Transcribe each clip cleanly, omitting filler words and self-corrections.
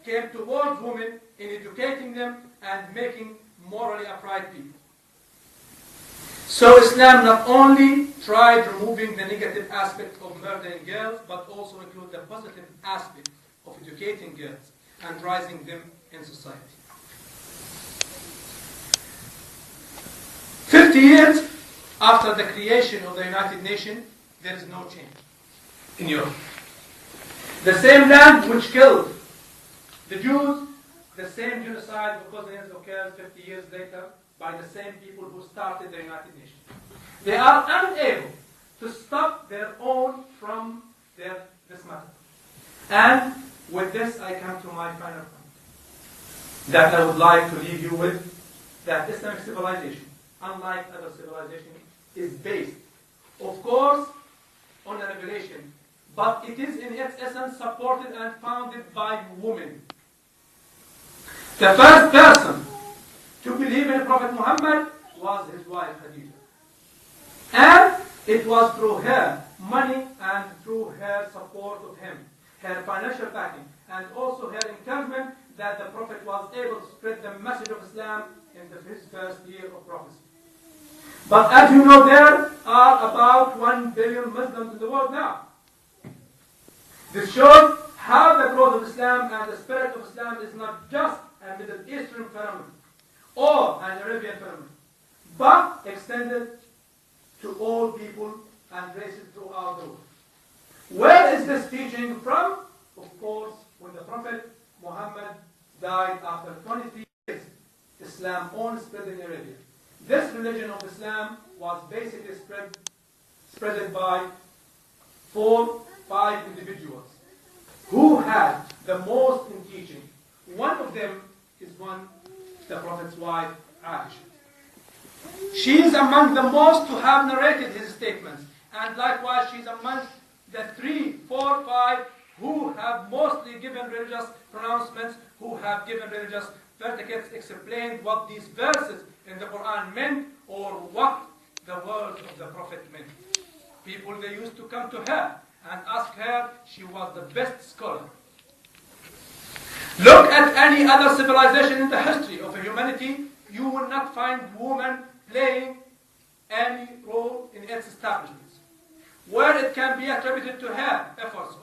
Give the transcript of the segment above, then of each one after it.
came towards women in educating them and making morally upright people. So Islam not only tried removing the negative aspect of murdering girls, but also include the positive aspect of educating girls and raising them in society. 50 years after the creation of the United Nations, there is no change in Europe. The same land which killed the Jews, the same genocide of Bosnians occurs 50 years later by the same people who started the United Nations. They are unable to stop their own from this matter. And with this I come to my final point that I would like to leave you with, that Islamic civilization, unlike other civilizations, is based, of course, on a revelation, but it is in its essence supported and founded by women. The first person to believe in Prophet Muhammad was his wife Khadija. And it was through her money and through her support of him, her financial backing, and also her encouragement that the Prophet was able to spread the message of Islam in his first year of prophecy. But as you know, there are about 1 billion Muslims in the world now. This shows how the growth of Islam and the spirit of Islam is not just a Middle Eastern phenomenon or an Arabian phenomenon, but extended to all people and races throughout the world. Where is this teaching from? Of course, when the Prophet Muhammad died after 23 years, Islam only spread in Arabia. This religion of Islam was basically spread by 4-5 individuals who had the most in teaching. One of them is the Prophet's wife, Aisha. She is among the most to have narrated his statements, and likewise she is among the 3, 4, 5 who have mostly given religious pronouncements, who have given religious verticals, explained what these verses in the Quran meant, or what the words of the Prophet meant. People, they used to come to her and ask her. She was the best scholar. Look at any other civilization in the history of humanity, you will not find women playing any role in its establishments, where it can be attributed to her efforts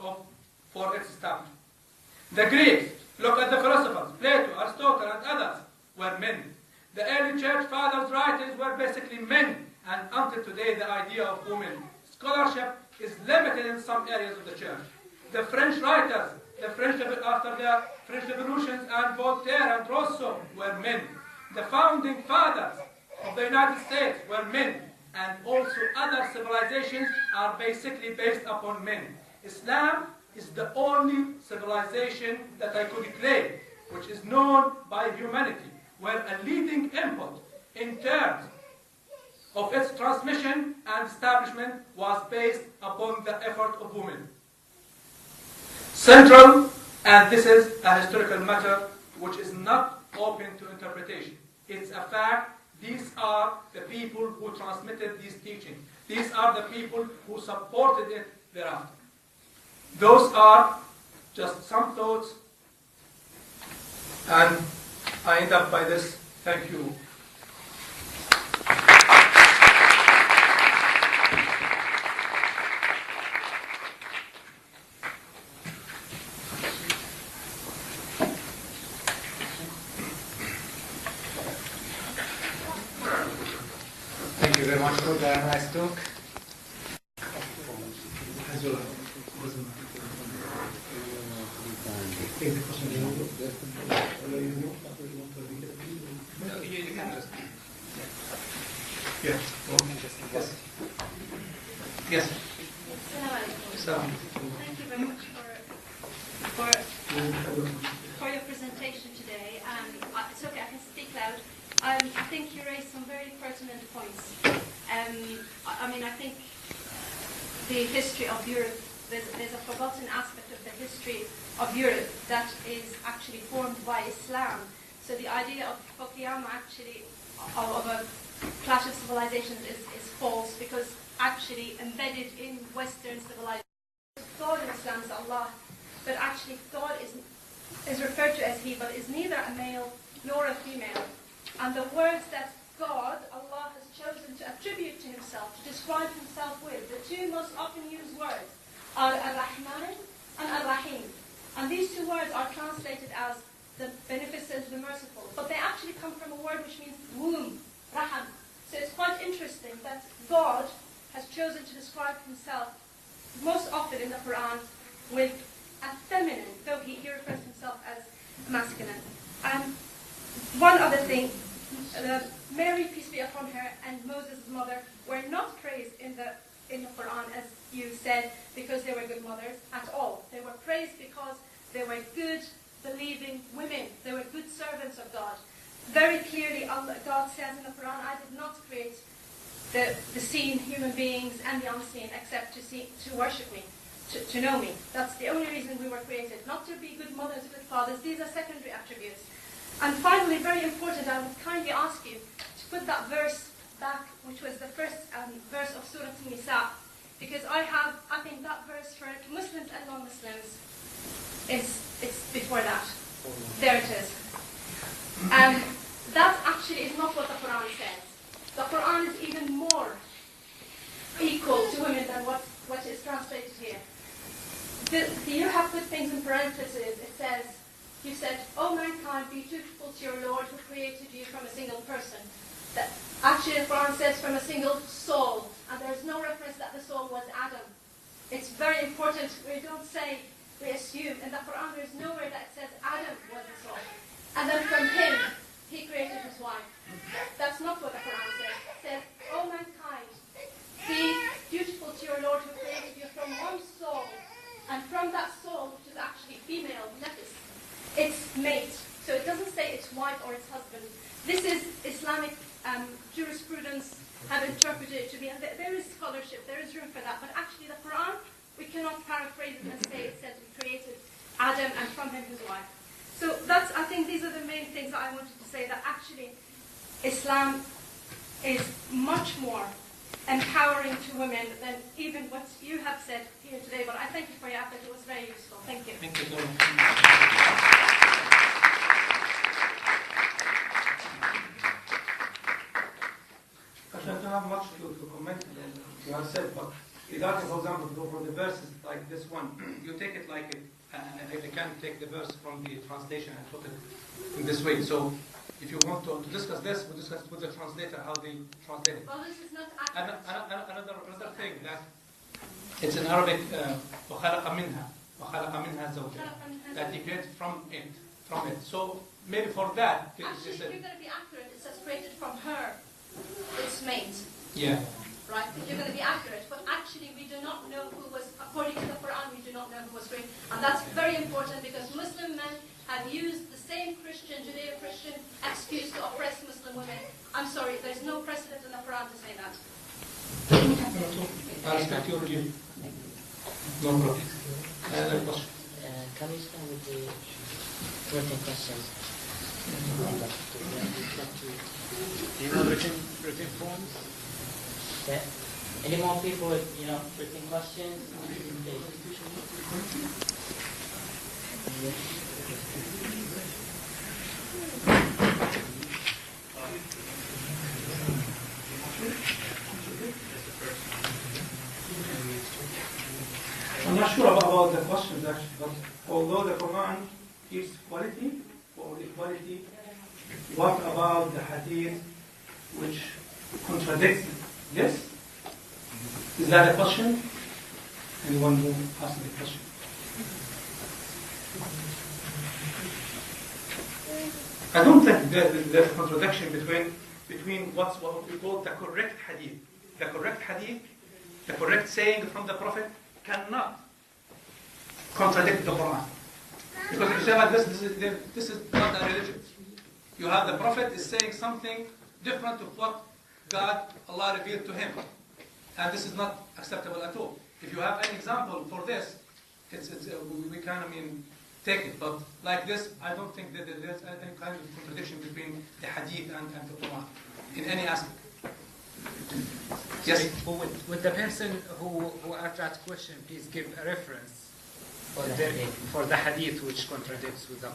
for its establishment. The Greeks, look at the philosophers, Plato, Aristotle, and others were men. The early church fathers' writers were basically men, and until today the idea of women scholarship is limited in some areas of the church. The French writers, after the French revolutions, and Voltaire and Rousseau were men. The founding fathers of the United States were men, and also other civilizations are basically based upon men. Islam is the only civilization that I could claim which is known by humanity, where a leading input in terms of its transmission and establishment was based upon the effort of women. Central, and this is a historical matter which is not open to interpretation. It's a fact. These are the people who transmitted these teachings. These are the people who supported it thereafter. Those are just some thoughts, and I end up by this. Thank you. Thank you very much for the nice talk. Yes. Thank you very much for your presentation today. It's okay, I can speak loud. I think you raised some very pertinent points. I think the history of Europe, there's a forgotten aspect of the history of Europe that is actually formed by Islam. So the idea of Qiyam actually of a clash of civilizations is false, because actually embedded in Western civilization, thought in Islam is Allah, but actually thought is referred to as he, but is neither a male nor a female. And the words that God, Allah, has chosen to attribute to himself, to describe himself with, the two most often used words are Ar-Rahman and Ar-Rahim. And these two words are translated as the beneficent, the merciful. But they actually come from a word which means womb, Raham. So it's quite interesting that God has chosen to describe himself most often in the Quran with a feminine, though he refers to himself as masculine. One other thing, Mary, peace be upon her, and Moses' mother were not praised in the Quran, as you said, because they were good mothers at all. They were praised because they were good, believing women. They were good servants of God. Very clearly, God says in the Quran, I did not create the seen human beings and the unseen except to worship me, to know me. That's the only reason we were created, not to be good mothers, good fathers. These are secondary attributes. And finally, very important, I would kindly ask you to put that verse back, which was the first verse of Surah Nisa, because I think that verse for Muslims and non-Muslims it's before that. There it is. That actually is not what the Quran says. The Quran is even more equal to women than what is translated here. You have put things in parentheses. It says, you said, "O mankind, be dutiful to your Lord who created you from a single person." That actually the Quran says from a single soul, and there's no reference that the soul was Adam. It's very important. We don't say, we assume. In the Quran there is nowhere that says Adam was the soul. And then from him, he created his wife. That's not what the Quran says. It says, "O mankind, be dutiful to your Lord who created you from one soul." And from that soul, which is actually female, nefis, it's mate. So it doesn't say it's wife or it's husband. This is Islamic jurisprudence have interpreted it to be, and there is scholarship, there is room for that. But actually the Quran, we cannot paraphrase it and say it says we created Adam and from him his wife. So I think these are the main things that I wanted to say, that actually Islam is much more empowering to women than even what you have said here today. But I thank you for your effort. It was very useful. Thank you. Thank you so much. Actually, I don't have much to comment on what you have said, but regarding, for example, for the verses like this one, you take it like it. I can take the verse from the translation and put it in this way. So, if you want to discuss this, we'll discuss with the translator how they translate it. Well, this is not Another thing that it's in Arabic, وَخَلَقَ مِنْهَا زَوْجًا, that he created from it. So maybe for that, actually, if you're going to be accurate, it says created from her, its mate. Yeah. Right? If you're going to be accurate, but actually we do not know who was, according to the Quran, we do not know who was created. And that's very important because Muslim men have used the same Judeo-Christian excuse to oppress Muslim women. I'm sorry, there's no precedent in the Quran to say that. I respect your view. No problem. Can we start with the written questions? Do you know written forms? Yeah. Any more people with written questions? I'm not sure about the questions actually, but although the Quran gives quality for equality, what about the hadith which contradicts it? Yes? Is that a question? Anyone who asked the question? I don't think there's a contradiction between what we call the correct hadith. The correct hadith, the correct saying from the Prophet cannot contradict the Quran. Because if you say like this is not a religion. You have the Prophet is saying something different of what Allah revealed to him. And this is not acceptable at all. If you have an example for this, we can, take it. But like this, I don't think that there's any kind of contradiction between the hadith and the Quran in any aspect. Yes? Would the person who asked that question please give a reference for the hadith which contradicts with the